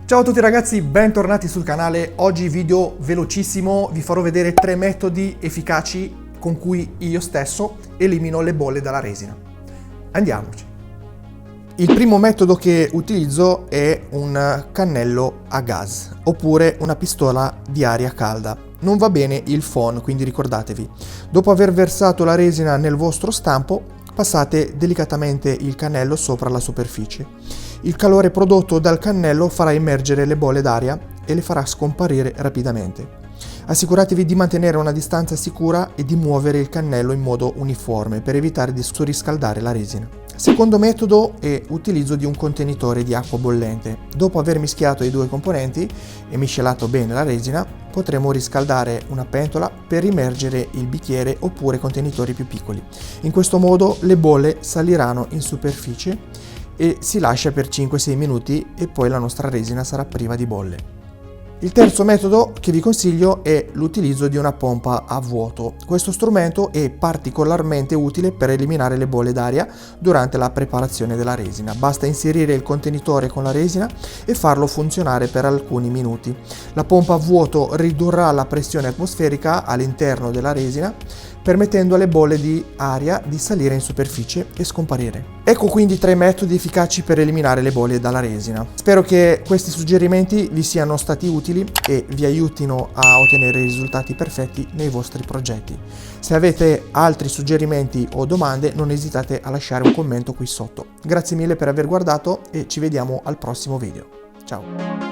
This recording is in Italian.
Ciao a tutti ragazzi, bentornati sul canale. Oggi video velocissimo, vi farò vedere 3 metodi efficaci con cui io stesso elimino le bolle dalla resina. Andiamoci. Il primo metodo che utilizzo è un cannello a gas oppure una pistola di aria calda. Non va bene il phon, quindi ricordatevi, dopo aver versato la resina nel vostro stampo, passate delicatamente il cannello sopra la superficie. Il calore prodotto dal cannello farà immergere le bolle d'aria e le farà scomparire rapidamente. Assicuratevi di mantenere una distanza sicura e di muovere il cannello in modo uniforme per evitare di surriscaldare la resina. Secondo metodo è l'utilizzo di un contenitore di acqua bollente. Dopo aver mischiato i due componenti e miscelato bene la resina, potremo riscaldare una pentola per immergere il bicchiere oppure contenitori più piccoli. In questo modo le bolle saliranno in superficie e si lascia per 5-6 minuti e poi la nostra resina sarà priva di bolle. Il terzo metodo che vi consiglio è l'utilizzo di una pompa a vuoto. Questo strumento è particolarmente utile per eliminare le bolle d'aria durante la preparazione della resina. Basta inserire il contenitore con la resina e farlo funzionare per alcuni minuti. La pompa a vuoto ridurrà la pressione atmosferica all'interno della resina, permettendo alle bolle di aria di salire in superficie e scomparire. Ecco quindi 3 metodi efficaci per eliminare le bolle dalla resina. Spero che questi suggerimenti vi siano stati utili e vi aiutino a ottenere risultati perfetti nei vostri progetti. Se avete altri suggerimenti o domande, non esitate a lasciare un commento qui sotto. Grazie mille per aver guardato e ci vediamo al prossimo video. Ciao!